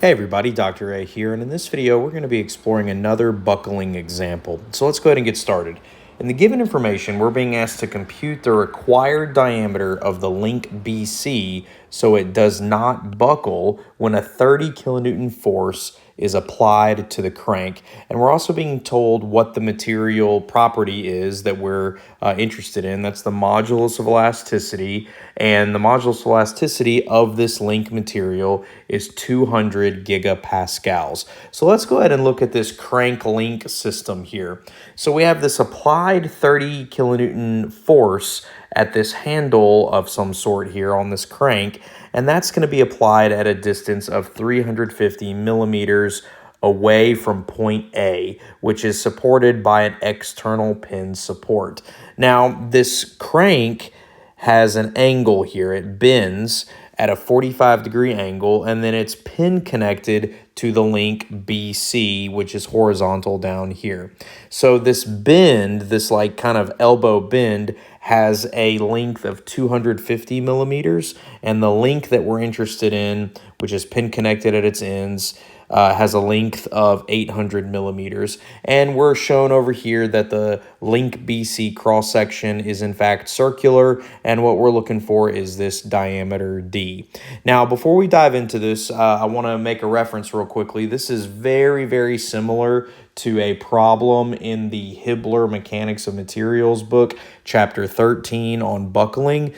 Hey everybody, Dr. A here, and in this video we're going to be exploring another buckling example. So let's go ahead and get started. In the given information, we're being asked to compute the required diameter of the link BC so it does not buckle when a 30 kilonewton force is applied to the crank. And we're also being told what the material property is that we're interested in. That's the modulus of elasticity. And the modulus of elasticity of this link material is 200 gigapascals. So let's go ahead and look at this crank link system here. So we have this applied 30 kilonewton force at this handle of some sort here on this crank, and that's going to be applied at a distance of 350 millimeters away from point A, which is supported by an external pin support. Now, this crank has an angle here. It bends at a 45-degree angle, and then it's pin connected to the link BC, which is horizontal down here. So this bend, this like kind of elbow bend, has a length of 250 millimeters, and the link that we're interested in, which is pin connected at its ends, has a length of 800 millimeters. And we're shown over here that the link BC cross section is in fact circular, and what we're looking for is this diameter D. Now, before we dive into this, I want to make a reference real quickly. This is very, very similar to a problem in the Hibbeler Mechanics of Materials book, chapter 13 on buckling.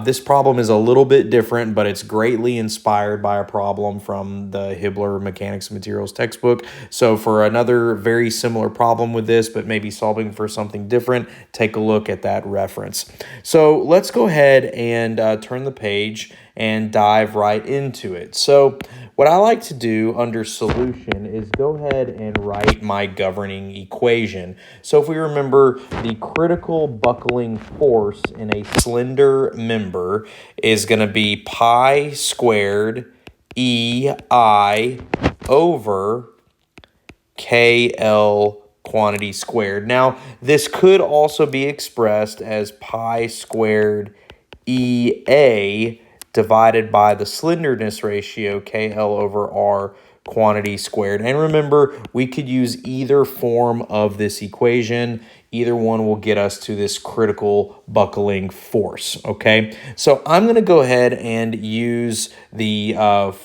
This problem is a little bit different, but it's greatly inspired by a problem from the Hibbeler Mechanics of Materials textbook. So for another very similar problem with this, but maybe solving for something different, take a look at that reference. So let's go ahead and turn the page and dive right into it. So what I like to do under solution is go ahead and write my governing equation. So if we remember, the critical buckling force in a slender member is going to be pi squared EI over KL quantity squared. Now, this could also be expressed as pi squared EA divided by the slenderness ratio, KL over R quantity squared. And remember, we could use either form of this equation. Either one will get us to this critical buckling force, okay? So I'm going to go ahead and use the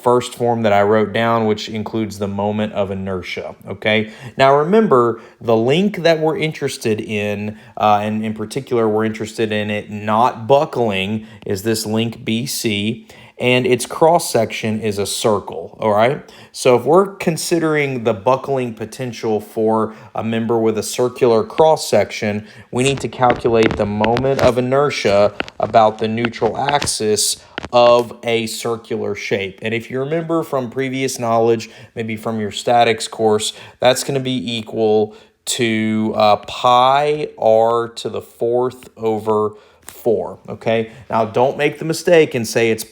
first form that I wrote down, which includes the moment of inertia, okay? Now remember, the link that we're interested in, and in particular we're interested in it not buckling, is this link BC, and its cross-section is a circle, all right? So if we're considering the buckling potential for a member with a circular cross-section, we need to calculate the moment of inertia about the neutral axis of a circular shape. And if you remember from previous knowledge, maybe from your statics course, that's going to be equal to pi r to the fourth over 4. Okay, now don't make the mistake and say it's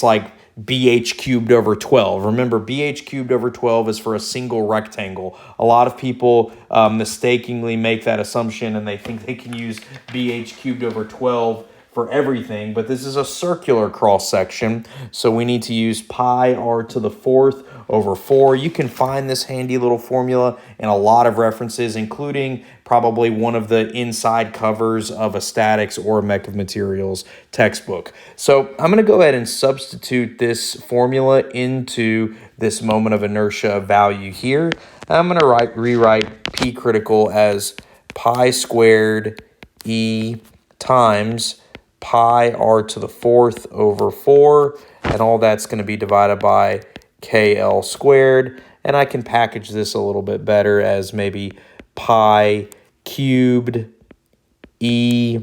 like BH cubed over 12. Remember, BH cubed over 12 is for a single rectangle. A lot of people mistakenly make that assumption and they think they can use BH cubed over 12 for everything, but this is a circular cross section, so we need to use pi r to the fourth over 4. You can find this handy little formula in a lot of references, including probably one of the inside covers of a statics or a mech of materials textbook. So I'm going to go ahead and substitute this formula into this moment of inertia value here. I'm going to rewrite P critical as pi squared E times pi r to the fourth over 4, and all that's going to be divided by KL squared, and I can package this a little bit better as maybe pi cubed E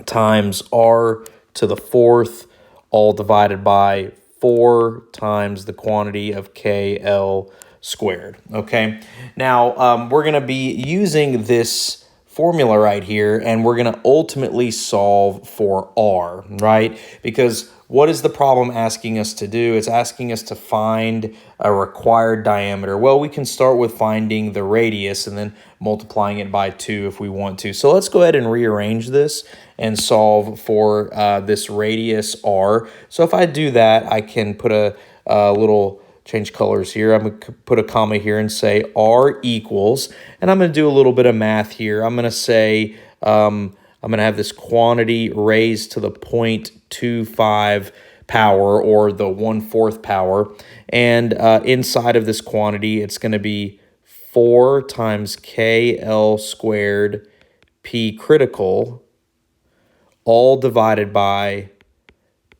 times r to the fourth, all divided by 4 times the quantity of KL squared. Okay, now we're going to be using this formula right here, and we're going to ultimately solve for R, right? Because what is the problem asking us to do? It's asking us to find a required diameter. Well, we can start with finding the radius and then multiplying it by 2 if we want to. So let's go ahead and rearrange this and solve for this radius R. So if I do that, I can put a little change colors here. I'm going to put a comma here and say R equals, and I'm going to do a little bit of math here. I'm going to say, I'm going to have this quantity raised to the 0.25 power, or the 1/4 power. And inside of this quantity, it's going to be 4 times KL squared P critical, all divided by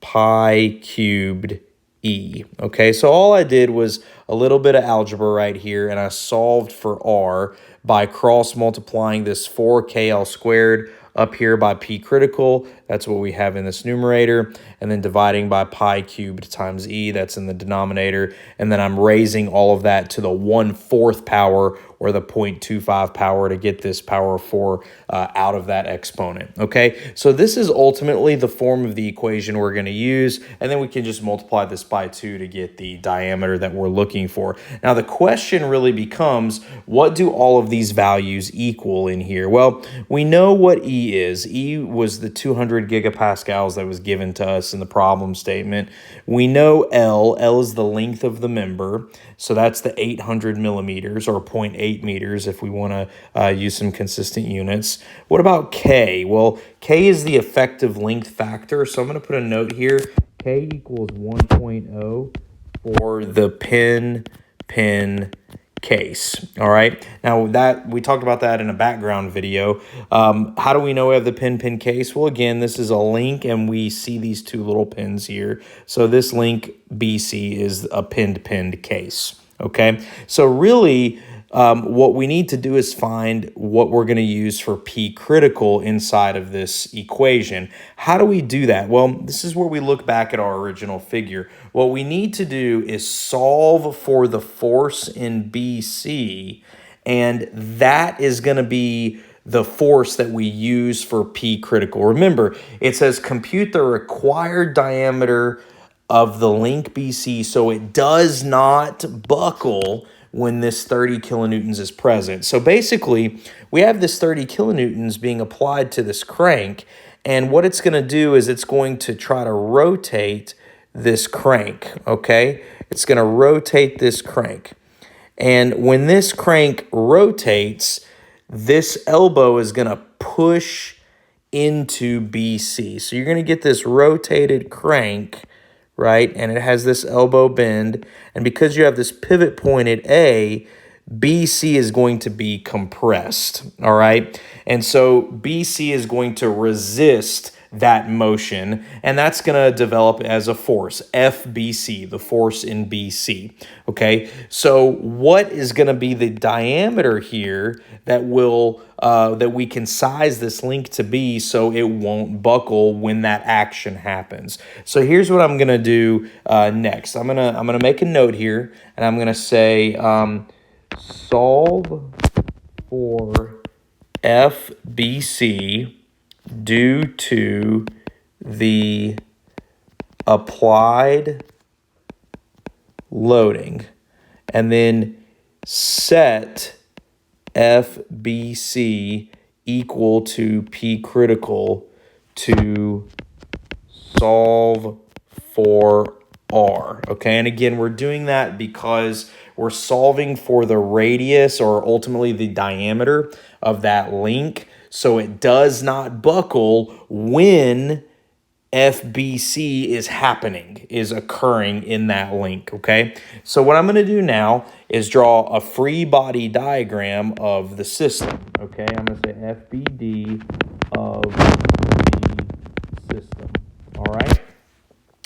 pi cubed E. Okay, so all I did was a little bit of algebra right here, and I solved for R by cross multiplying this 4KL squared up here by P critical. That's what we have in this numerator. And then dividing by pi cubed times E, that's in the denominator. And then I'm raising all of that to the 1/4 power, or the 0.25 power, to get this power of 4 out of that exponent. Okay, so this is ultimately the form of the equation we're going to use, and then we can just multiply this by 2 to get the diameter that we're looking for. Now the question really becomes, what do all of these values equal in here? Well, we know what E is. E was the 200 gigapascals that was given to us in the problem statement. We know L. L is the length of the member, so that's the 800 millimeters, or 0.8 meters if we want to use some consistent units. What about K? Well, K is the effective length factor, so I'm going to put a note here. K equals 1.0 for the pin case. All right, now that we talked about that in a background video. How do we know we have the pin case? Well, again, this is a link, and we see these two little pins here. So this link BC is a pinned case. Okay, so really what we need to do is find what we're going to use for P critical inside of this equation. How do we do that? Well, this is where we look back at our original figure. What we need to do is solve for the force in BC, and that is going to be the force that we use for P critical. Remember, it says compute the required diameter of the link BC so it does not buckle when this 30 kilonewtons is present. So basically, we have this 30 kilonewtons being applied to this crank, and what it's going to do is it's going to try to rotate this crank, okay? It's going to rotate this crank. And when this crank rotates, this elbow is going to push into BC. So you're going to get this rotated crank, right? And it has this elbow bend. And because you have this pivot point at A, BC is going to be compressed, all right? And so BC is going to resist that motion, and that's going to develop as a force, FBC, the force in BC, okay? So what is going to be the diameter here that will that we can size this link to be so it won't buckle when that action happens? So here's what I'm going to do next. I'm gonna make a note here, and I'm going to say solve for FBC due to the applied loading, and then set FBC equal to P critical to solve for R. Okay, and again, we're doing that because we're solving for the radius, or ultimately the diameter of that link, so it does not buckle when FBC is occurring in that link, okay? So what I'm going to do now is draw a free body diagram of the system, okay? I'm going to say FBD of the system, all right?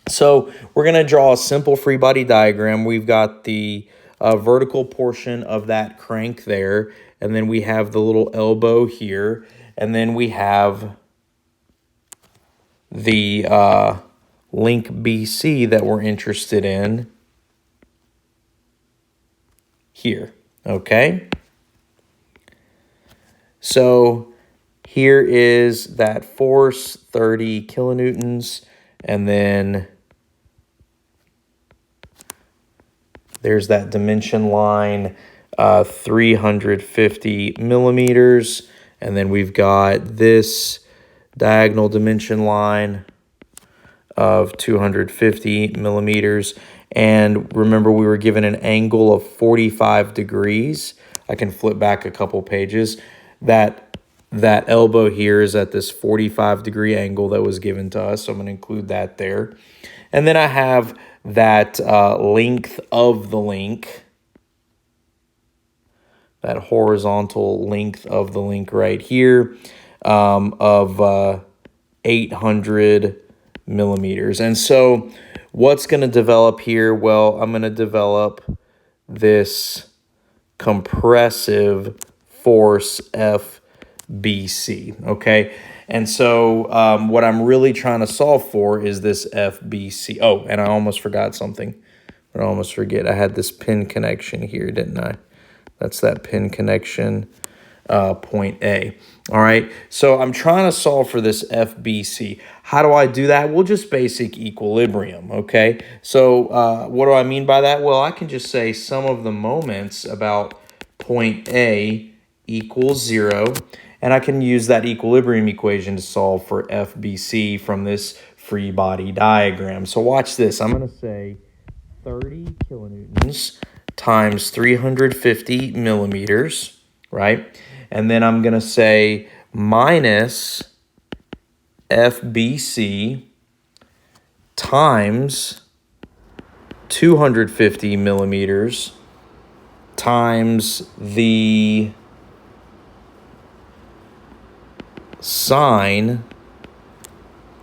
So we're going to draw a simple free body diagram. We've got the vertical portion of that crank there, and then we have the little elbow here, and then we have the link BC that we're interested in here, okay? So here is that force, 30 kilonewtons, and then there's that dimension line, 350 millimeters, and then we've got this diagonal dimension line of 250 millimeters. And remember, we were given an angle of 45 degrees. I can flip back a couple pages. That elbow here is at this 45-degree angle that was given to us. So I'm going to include that there. And then I have that length of the link, that horizontal length of the link right here of 800 millimeters. And so what's going to develop here? Well, I'm going to develop this compressive force FBC, okay? And so what I'm really trying to solve for is this FBC. Oh, and I almost forgot something. I almost forget. I had this pin connection here, didn't I? That's that pin connection, point A. All right, so I'm trying to solve for this FBC. How do I do that? Well, just basic equilibrium, okay? So what do I mean by that? Well, I can just say sum of the moments about point A equals 0, and I can use that equilibrium equation to solve for FBC from this free body diagram. So watch this. I'm going to say 30 kilonewtons times 350 millimeters, right? And then I'm going to say minus FBC times 250 millimeters times the sine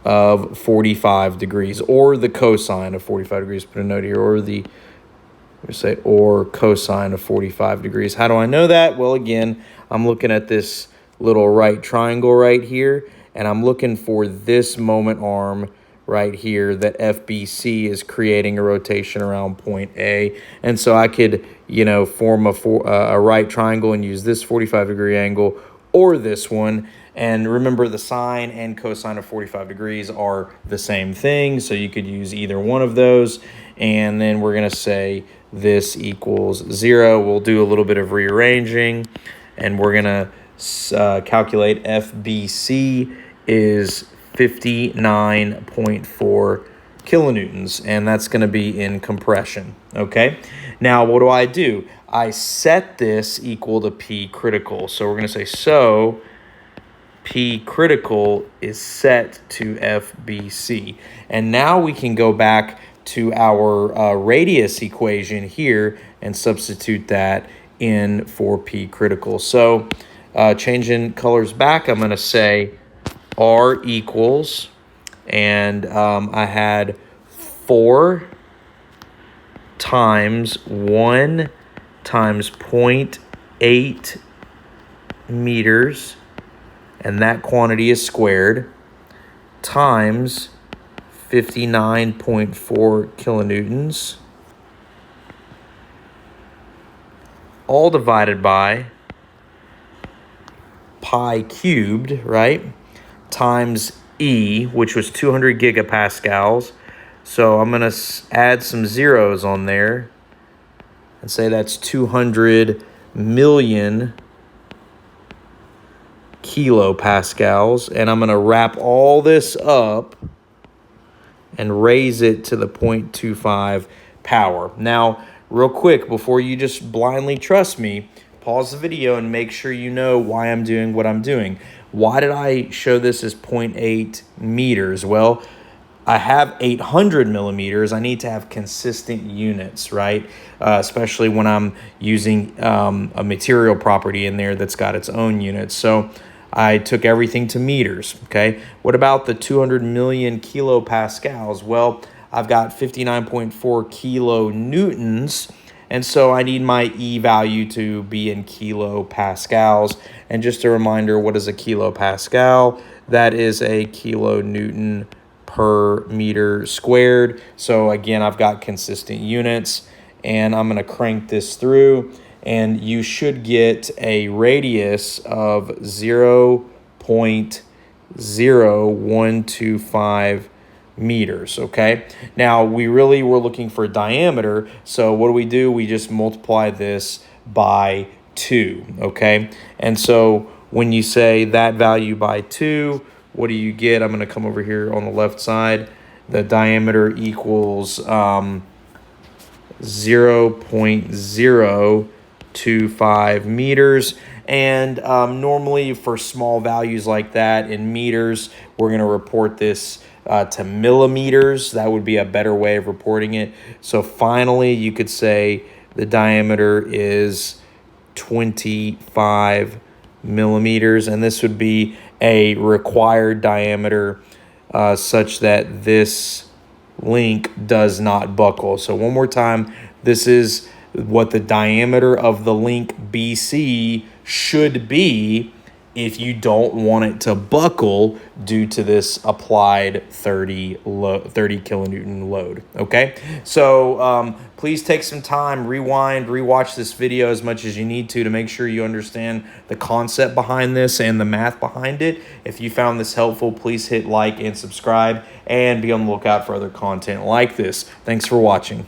of 45 degrees, or the cosine of 45 degrees. Put a note here, or the or cosine of 45 degrees. How do I know that? Well, again, I'm looking at this little right triangle right here, and I'm looking for this moment arm right here that FBC is creating a rotation around point A. And so I could, form a right triangle and use this 45-degree angle or this one. And remember, the sine and cosine of 45 degrees are the same thing, so you could use either one of those. And then we're going to say this equals 0. We'll do a little bit of rearranging, and we're going to calculate FBC is 59.4 kilonewtons, and that's going to be in compression, okay? Now, what do? I set this equal to P critical. So we're going to say, so P critical is set to FBC. And now we can go back to our radius equation here and substitute that in for P critical. So changing colors back, I'm going to say R equals, and I had 4 times 1 times 0.8 meters, and that quantity is squared, times 59.4 kilonewtons, all divided by pi cubed, right, times E, which was 200 gigapascals. So I'm going to add some zeros on there and say that's 200 million kilopascals. And I'm going to wrap all this up and raise it to the 0.25 power. Now, real quick, before you just blindly trust me, pause the video and make sure you know why I'm doing what I'm doing. Why did I show this as 0.8 meters? Well, I have 800 millimeters. I need to have consistent units, right? Especially when I'm using a material property in there that's got its own units. So I took everything to meters, okay? What about the 200 million kilopascals? Well, I've got 59.4 kilonewtons, and so I need my E value to be in kilopascals. And just a reminder, what is a kilopascal? That is a kilonewton per meter squared. So again, I've got consistent units, and I'm going to crank this through, and you should get a radius of 0.0125 meters, okay? Now, we really were looking for diameter, so what do? We just multiply this by 2, okay? And so when you say that value by 2, what do you get? I'm going to come over here on the left side. The diameter equals 0.025 meters. And normally for small values like that in meters, we're going to report this to millimeters. That would be a better way of reporting it. So finally, you could say the diameter is 25 millimeters, and this would be a required diameter such that this link does not buckle. So one more time, this is what the diameter of the link BC should be if you don't want it to buckle due to this applied 30 kilonewton load. Okay, so please take some time, rewind, rewatch this video as much as you need to make sure you understand the concept behind this and the math behind it. If you found this helpful, please hit like and subscribe and be on the lookout for other content like this. Thanks for watching.